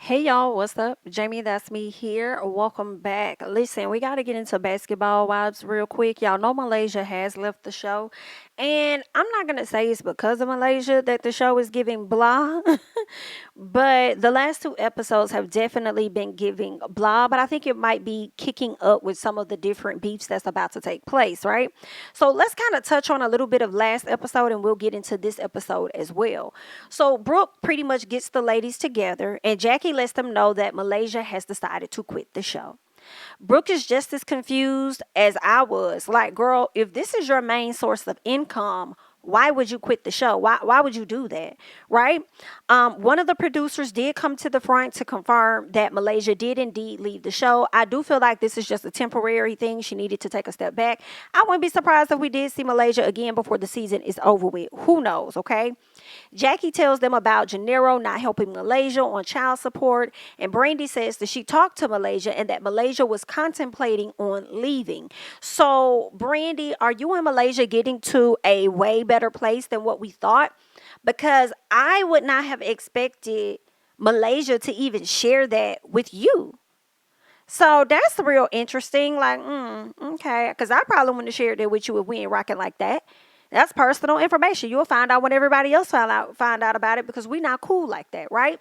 Hey y'all, what's up? Jamie, that's me here. Welcome back. Listen, we got to get into basketball vibes real quick. Y'all know Malaysia has left the show. And I'm not going to say it's because of Malaysia that the show is giving blah, but the last two episodes have definitely been giving blah. But I think it might be kicking up with some of the different beefs that's about to take place, right? So let's kind of touch on a little bit of last episode and we'll get into this episode as well. So Brooke pretty much gets the ladies together, and Jackie lets them know that Malaysia has decided to quit the show. Brooke is just as confused as I was. Like, girl, if this is your main source of income, why would you quit the show? Why would you do that? Right? One of the producers did come to the front to confirm that Malaysia did indeed leave the show. I do feel like this is just a temporary thing. She needed to take a step back. I wouldn't be surprised if we did see Malaysia again before the season is over with. Who knows? Okay. Jackie tells them about Gennaro not helping Malaysia on child support, and Brandi says that she talked to Malaysia and that Malaysia was contemplating on leaving. So, Brandi, are you and Malaysia getting to a way better place than what we thought? Because I would not have expected Malaysia to even share that with you. So that's real interesting. Like, okay, because I probably wouldn't have shared that with you if we ain't rocking like that. That's personal information. You'll find out when everybody else find out about it because we not cool like that, right?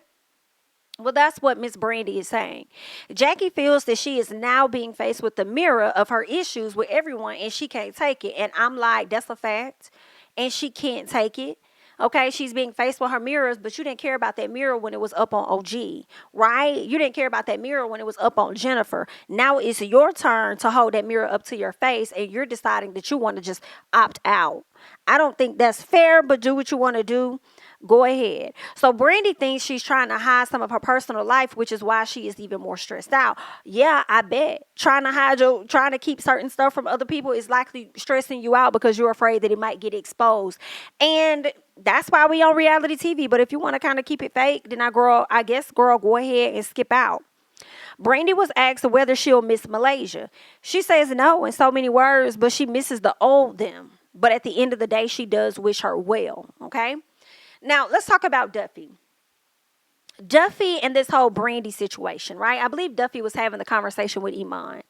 Well, that's what Miss Brandi is saying. Jackie feels that she is now being faced with the mirror of her issues with everyone and she can't take it. And I'm like, that's a fact. And she can't take it. Okay, she's being faced with her mirrors, but you didn't care about that mirror when it was up on OG, right? You didn't care about that mirror when it was up on Jennifer. Now it's your turn to hold that mirror up to your face, and you're deciding that you want to just opt out. I don't think that's fair, but do what you want to do. Go ahead. So Brandi thinks she's trying to hide some of her personal life, which is why she is even more stressed out. Yeah, I bet. Trying to keep certain stuff from other people is likely stressing you out because you're afraid that it might get exposed. And that's why we on reality TV. But if you want to kind of keep it fake, then I guess, girl, go ahead and skip out. Brandi was asked whether she'll miss Malaysia. She says no in so many words, but she misses the old them. But at the end of the day, she does wish her well. Okay. Now, let's talk about Duffey. Duffey and this whole Brandi situation, right? I believe Duffey was having the conversation with Iman.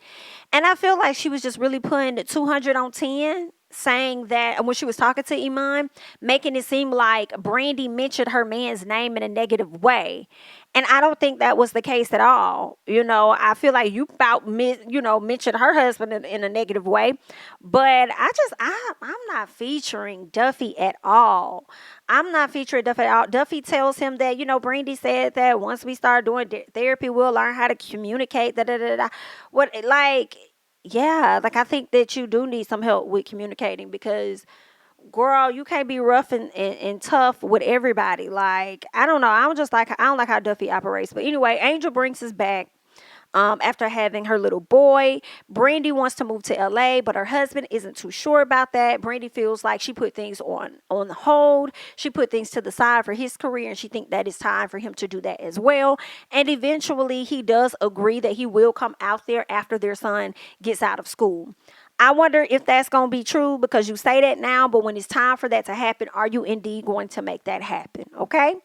And I feel like she was just really putting the 200 on 10, saying that when she was talking to Iman, making it seem like Brandi mentioned her man's name in a negative way. And I don't think that was the case at all. I feel like you mentioned her husband in a negative way. But I'm not featuring Duffey at all. I'm not featuring Duffey at all. Duffey tells him that, Brandi said that once we start doing therapy, we'll learn how to communicate. Da, da, da, da. What, like, yeah, like I think that you do need some help with communicating because girl, you can't be rough and tough with everybody. Like, I don't know. I don't like how Duffey operates. But anyway, Angel brings us back. After having her little boy, Brandi wants to move to LA, but her husband isn't too sure about that. Brandi feels like she put things on hold. She put things to the side for his career, and she thinks that it's time for him to do that as well. And eventually, he does agree that he will come out there after their son gets out of school. I wonder if that's going to be true because you say that now, but when it's time for that to happen, are you indeed going to make that happen? Okay.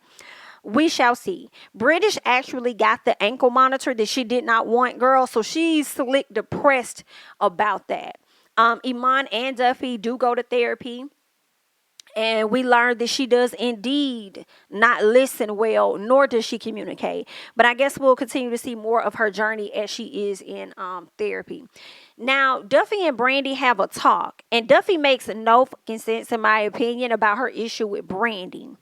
We shall see. British actually got the ankle monitor that she did not want, girl. So she's slick depressed about that. Iman and Duffey do go to therapy. And we learned that she does indeed not listen well, nor does she communicate. But I guess we'll continue to see more of her journey as she is in therapy. Now, Duffey and Brandi have a talk, and Duffey makes no fucking sense, in my opinion, about her issue with Brandi.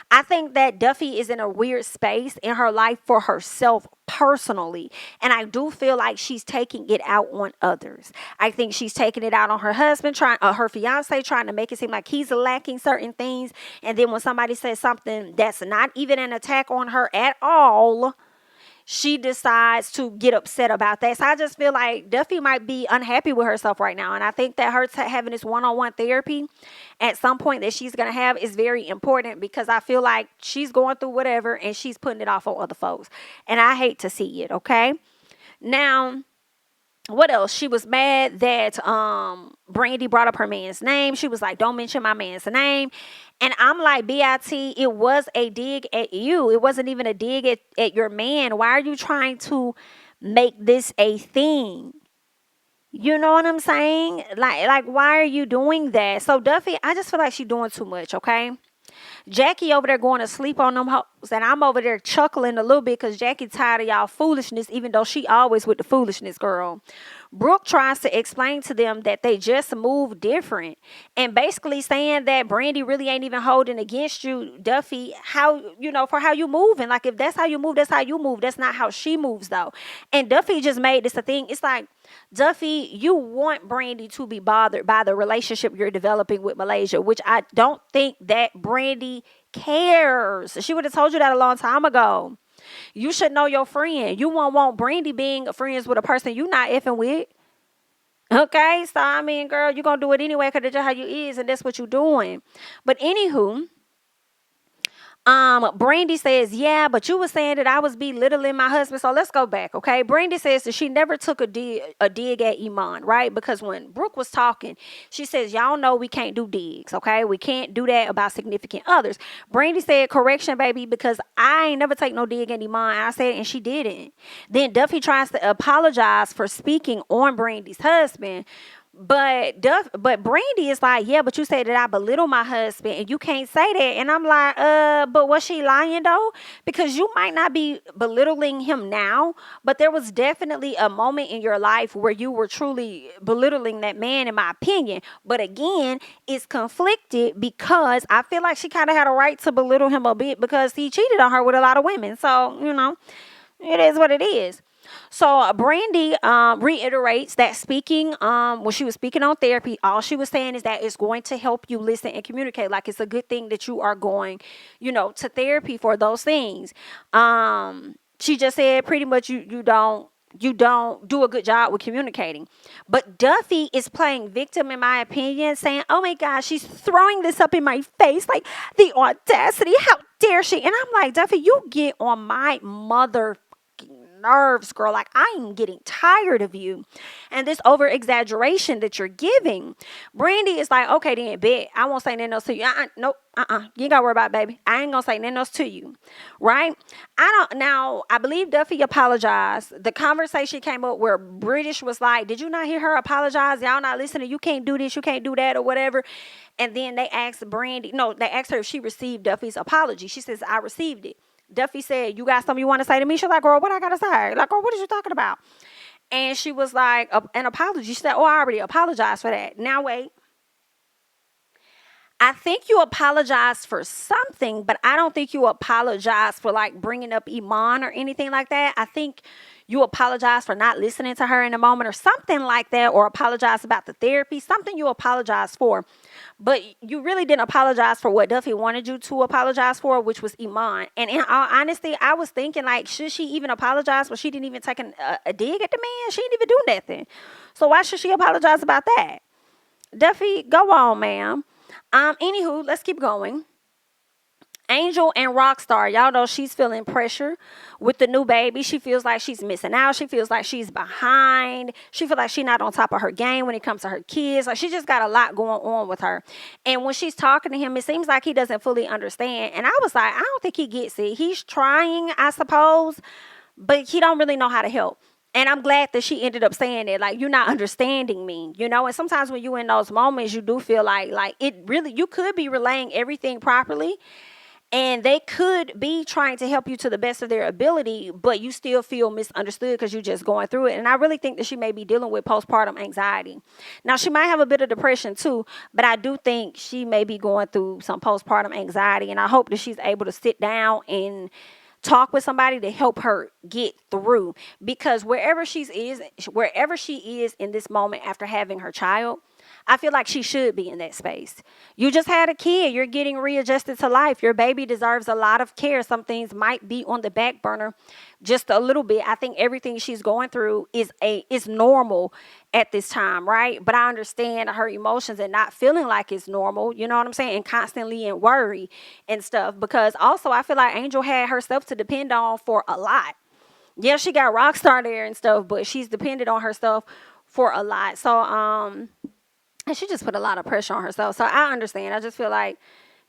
I think that Duffey is in a weird space in her life for herself personally, and I do feel like she's taking it out on others. I think she's taking it out on her husband, her fiance, trying to make it seem like he's lacking certain things, and then when somebody says something that's not even an attack on her at all, she decides to get upset about that. So I just feel like Duffey might be unhappy with herself right now. And I think that her having this one-on-one therapy at some point that she's going to have is very important because I feel like she's going through whatever and she's putting it off on other folks. And I hate to see it, okay? Now, what else? She was mad that Brandi brought up her man's name. She was like, "Don't mention my man's name." And I'm like, "Bit, it was a dig at you. It wasn't even a dig at your man. Why are you trying to make this a thing?" You know what I'm saying? Like why are you doing that? So Duffey, I just feel like she's doing too much, okay? Jackie over there going to sleep on them hoes, and I'm over there chuckling a little bit because Jackie tired of y'all foolishness, even though she always with the foolishness, girl. Brooke tries to explain to them that they just move different, and basically saying that Brandi really ain't even holding against you, Duffey, how, for how you moving. Like, if that's how you move, that's how you move. That's not how she moves, though. And Duffey just made this a thing. It's like, Duffey, you want Brandi to be bothered by the relationship you're developing with Malaysia, which I don't think that Brandi cares. She would have told you that a long time ago. You should know your friend. You won't want Brandi being friends with a person you not effing with. Okay, so I mean, girl, you're gonna do it anyway because that's just how you is, and that's what you're doing. But anywho, Brandi says, "Yeah, but you were saying that I was belittling my husband." So let's go back, okay? Brandi says that she never took a dig at Iman, right? Because when Brooke was talking, she says, "Y'all know we can't do digs, okay? We can't do that about significant others." Brandi said, "Correction, baby, because I ain't never take no dig at Iman." I said, and she didn't. Then Duffey tries to apologize for speaking on Brandi's husband. But Brandi is like, "Yeah, but you say that I belittle my husband, and you can't say that." And I'm like, but was she lying though? Because you might not be belittling him now, but there was definitely a moment in your life where you were truly belittling that man, in my opinion. But again, it's conflicted because I feel like she kind of had a right to belittle him a bit because he cheated on her with a lot of women. So, it is what it is. So Brandi reiterates that speaking, when she was speaking on therapy, all she was saying is that it's going to help you listen and communicate. Like, it's a good thing that you are going, to therapy for those things. She just said pretty much you don't do a good job with communicating. But Duffey is playing victim, in my opinion, saying, "Oh my gosh, she's throwing this up in my face. Like, the audacity. How dare she?" And I'm like, Duffey, you get on my mother nerves, girl. Like, I am getting tired of you and this over exaggeration that you're giving. Brandi is like, "Okay, then, bet. I won't say nothing else to you." Nope. You ain't gotta worry about it, baby. I ain't gonna say nothing else to you. Right? I believe Duffey apologized. The conversation came up where British was like, "Did you not hear her apologize? Y'all not listening. You can't do this. You can't do that," or whatever. And then they asked they asked her if she received Duffey's apology. She says, "I received it." Duffey said, "You got something you want to say to me?" She's like, "Girl, what I got to say?" Like, "Girl, what are you talking about?" And she was like, "An apology." She said, "Oh, I already apologized for that." Now, wait. I think you apologize for something, but I don't think you apologize for like bringing up Iman or anything like that. I think you apologize for not listening to her in a moment or something like that, or apologize about the therapy, something you apologize for. But you really didn't apologize for what Duffey wanted you to apologize for, which was Iman. And in all honesty, I was thinking, like, should she even apologize when she didn't even take a dig at the man? She didn't even do nothing. So why should she apologize about that? Duffey, go on, ma'am. Anywho, let's keep going. Angel and Rockstar, y'all know she's feeling pressure with the new baby. She feels like she's missing out. She feels like she's behind. She feels like she's not on top of her game when it comes to her kids. Like, she just got a lot going on with her. And when she's talking to him, it seems like he doesn't fully understand. And I was like, I don't think he gets it. He's trying, I suppose, but he don't really know how to help. And I'm glad that she ended up saying it. Like, "You're not understanding me," And sometimes when you in those moments, you do feel like it really, you could be relaying everything properly, and they could be trying to help you to the best of their ability, but you still feel misunderstood because you're just going through it. And I really think that she may be dealing with postpartum anxiety. Now, she might have a bit of depression too, but I do think she may be going through some postpartum anxiety. And I hope that she's able to sit down and talk with somebody to help her get through, because wherever she is in this moment after having her child, I feel like she should be in that space. You just had a kid. You're getting readjusted to life. Your baby deserves a lot of care. Some things might be on the back burner just a little bit. I think everything she's going through is normal at this time, right? But I understand her emotions and not feeling like it's normal, you know what I'm saying? And constantly in worry and stuff. Because also I feel like Angel had herself to depend on for a lot. Yeah, she got Rockstar there and stuff, but she's dependent on herself for a lot. So and she just put a lot of pressure on herself. So I understand. I just feel like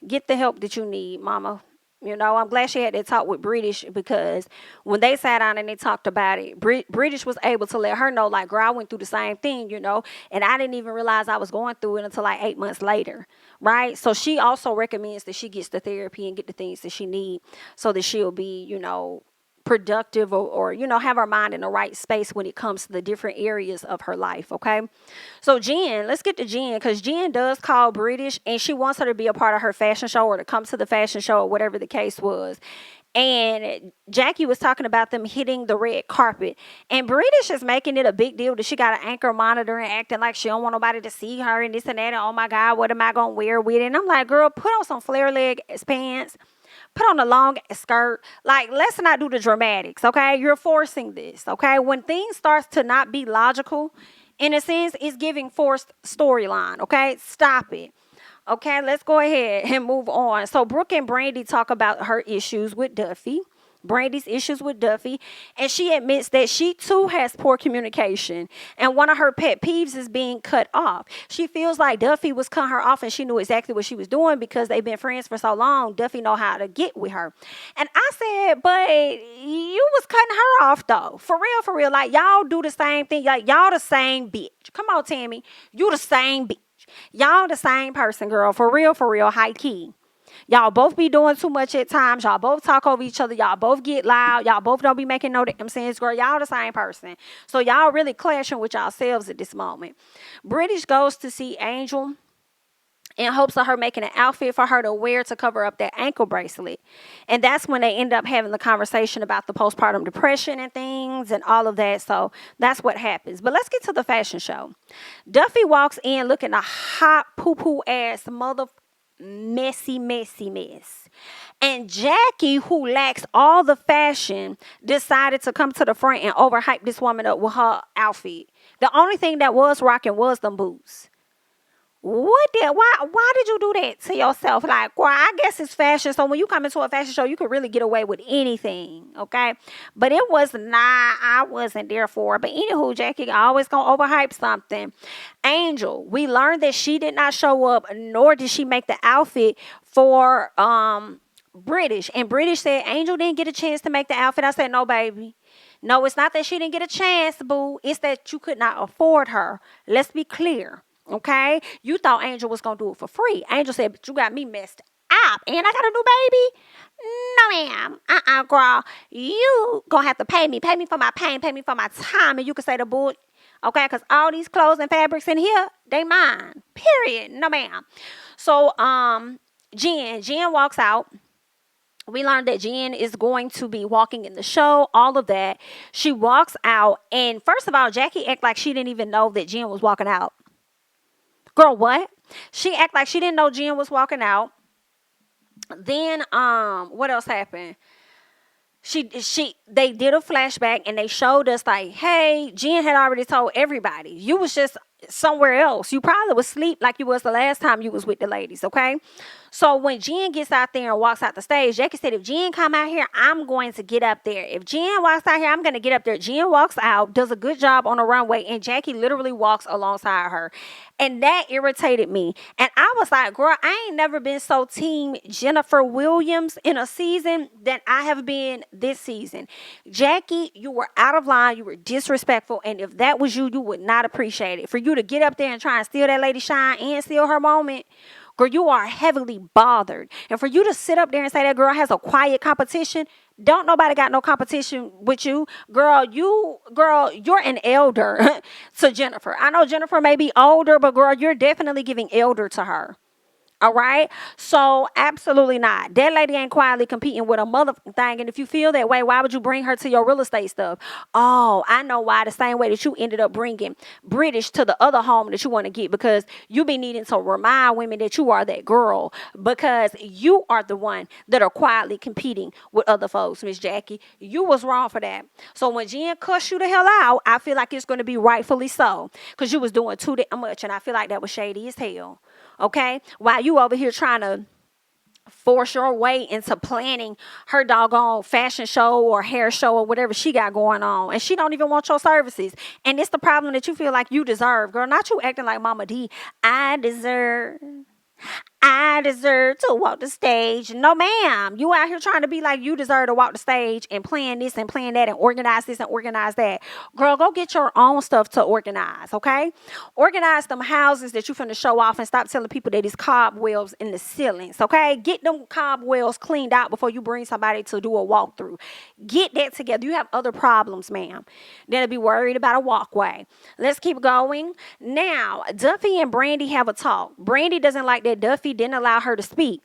get the help that you need, mama. I'm glad she had that talk with British, because when they sat down and they talked about it, British was able to let her know, like, girl, I went through the same thing, and I didn't even realize I was going through it until like 8 months later, right? So she also recommends that she gets the therapy and get the things that she need so that she'll be, productive, or have her mind in the right space when it comes to the different areas of her life. Okay, so Jen, let's get to Jen, because Jen does call British and she wants her to be a part of her fashion show or to come to the fashion show or whatever the case was. And Jackie was talking about them hitting the red carpet, and British is making it a big deal that she got an anchor monitor and acting like she don't want nobody to see her and this and that, and oh my god, what am I gonna wear with it? And I'm like, girl, put on some flare leg pants, put on a long skirt. Like, let's not do the dramatics, okay? You're forcing this, okay? When things starts to not be logical, in a sense, it's giving forced storyline, okay? Stop it. Okay, let's go ahead and move on. So Brooke and Brandi talk about her issues with Duffey. Brandi's issues with Duffey, and she admits that she too has poor communication, and one of her pet peeves is being cut off. She feels like Duffey was cutting her off and she knew exactly what she was doing because they've been friends for so long. Duffey know how to get with her. And I said, but you was cutting her off though. For real, like y'all do the same thing. Like y'all the same bitch. Come on, Tammy. You the same bitch. Y'all the same person, girl. For real, high key. Y'all both be doing too much at times. Y'all both talk over each other. Y'all both get loud. Y'all both don't be making no damn sense, girl. Y'all the same person. So y'all really clashing with yourselves at this moment. British goes to see Angel in hopes of her making an outfit for her to wear to cover up that ankle bracelet. And that's when they end up having the conversation about the postpartum depression and things and all of that. So that's what happens. But let's get to the fashion show. Duffey walks in looking a hot poo-poo ass mother messy mess. And Jackie, who lacks all the fashion, decided to come to the front and overhype this woman up with her outfit. The only thing that was rocking was them boots. Why did you do that to yourself? Like, well, I guess it's fashion. So when you come into a fashion show, you could really get away with anything, okay? But it was not, I wasn't there for it. But anywho, Jackie always gonna overhype something. Angel, we learned that she did not show up, nor did she make the outfit for British. And British said Angel didn't get a chance to make the outfit. I said, no, baby. No, it's not that she didn't get a chance, boo. It's that you could not afford her. Let's be clear. Okay, you thought Angel was gonna do it for free. Angel said, but you got me messed up and I got a new baby. No, ma'am. Girl, you gonna have to pay me for my pain, pay me for my time, and you can say the bull. Okay, because all these clothes and fabrics in here, they mine. Period. No, ma'am. So Jen walks out. We learned that Jen is going to be walking in the show, all of that. She walks out, and first of all, Jackie acted like she didn't even know that Jen was walking out. Girl, what? She act like she didn't know Jen was walking out. Then, what else happened? They did a flashback and they showed us like, hey, Jen had already told everybody. You was just somewhere else. You probably was asleep like you was the last time you was with the ladies, okay? So when Jen gets out there and walks out the stage, Jackie said, if Jen come out here, I'm going to get up there. If Jen walks out here, I'm going to get up there. Jen walks out, does a good job on the runway, and Jackie literally walks alongside her. And that irritated me. And I was like, girl, I ain't never been so team Jennifer Williams in a season than I have been this season. Jackie, you were out of line. You were disrespectful. And if that was you, you would not appreciate it. For you to get up there and try and steal that lady shine and steal her moment, girl, you are heavily bothered. And for you to sit up there and say that girl has a quiet competition, don't nobody got no competition with you. Girl, you're an elder to Jennifer. I know Jennifer may be older, but girl, you're definitely giving elder to her. All right. So absolutely not. That lady ain't quietly competing with a mother thing. And if you feel that way, why would you bring her to your real estate stuff? Oh, I know why. The same way that you ended up bringing British to the other home that you want to get, because you be needing to remind women that you are that girl, because you are the one that are quietly competing with other folks, Miss Jackie. You was wrong for that. So when Jen cussed you the hell out, I feel like it's going to be rightfully so, because you was doing too damn much. And I feel like that was shady as hell. Okay, while you over here trying to force your way into planning her doggone fashion show or hair show or whatever she got going on, and she don't even want your services, and it's the problem that you feel like you deserve, girl. Not you acting like Mama D. I deserve to walk the stage. No, ma'am. You out here trying to be like you deserve to walk the stage and plan this and plan that and organize this and organize that. Girl, go get your own stuff to organize, okay? Organize them houses that you finna show off and stop telling people that it's cobwebs in the ceilings, okay? Get them cobwebs cleaned out before you bring somebody to do a walkthrough. Get that together. You have other problems, ma'am, than to be worried about a walkway. Let's keep going. Now, Duffey and Brandi have a talk. Brandi doesn't like that Duffey didn't allow her to speak.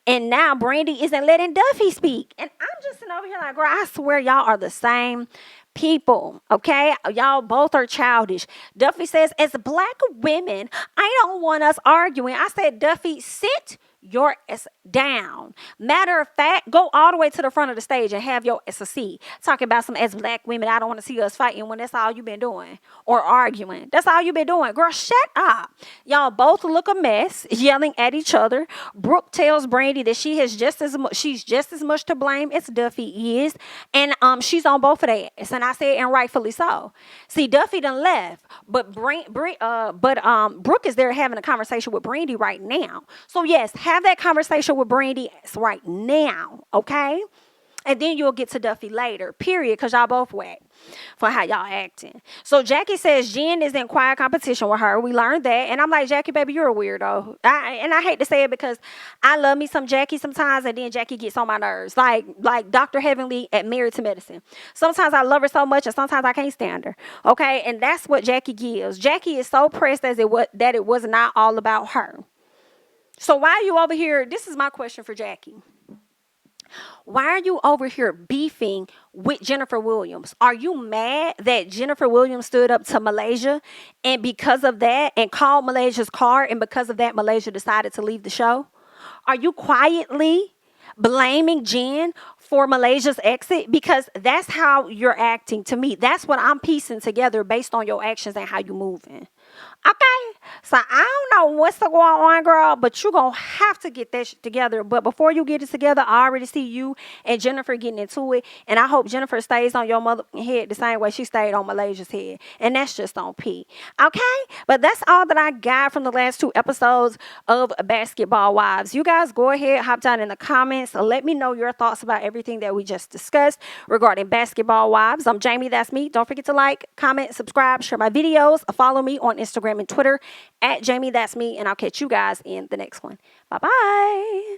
And now Brandi isn't letting Duffey speak. And I'm just sitting over here like, girl, I swear y'all are the same people, okay? Y'all both are childish. Duffey says, as black women, I don't want us arguing. I said, Duffey, sit your ass down. Matter of fact, go all the way to the front of the stage and have your ass a seat. Talking about some as black women, I don't want to see us fighting when that's all you've been doing. Or arguing. That's all you've been doing. Girl, shut up. Y'all both look a mess, yelling at each other. Brooke tells Brandi that she's just as much to blame as Duffey is. And she's on both of their ass. And I said, and rightfully so. See, Duffey done left. But Brooke is there having a conversation with Brandi right now. So yes, have that conversation with Brandi right now, okay? And then you'll get to Duffey later, period, because y'all both whack for how y'all acting. So Jackie says Jen is in quiet competition with her. We learned that. And I'm like, Jackie, baby, you're a weirdo. And I hate to say it because I love me some Jackie sometimes, and then Jackie gets on my nerves. Like Dr. Heavenly at Married to Medicine. Sometimes I love her so much, and sometimes I can't stand her. Okay? And that's what Jackie gives. Jackie is so pressed that it was not all about her. So why are you over here? This is my question for Jackie. Why are you over here beefing with Jennifer Williams? Are you mad that Jennifer Williams stood up to Malaysia and because of that and called Malaysia's car and because of that Malaysia decided to leave the show? Are you quietly blaming Jen for Malaysia's exit? Because that's how you're acting to me. That's what I'm piecing together based on your actions and how you moving. Okay, so I don't know what's going on, girl, but you're going to have to get that shit together. But before you get it together, I already see you and Jennifer getting into it. And I hope Jennifer stays on your mother head the same way she stayed on Malaysia's head. And that's just on P. Okay, but that's all that I got from the last 2 episodes of Basketball Wives. You guys go ahead, hop down in the comments. Let me know your thoughts about everything that we just discussed regarding Basketball Wives. I'm Jamie, that's me. Don't forget to like, comment, subscribe, share my videos. Follow me on Instagram and Twitter at JamiThatsMe, and I'll catch you guys in the next one. Bye-bye.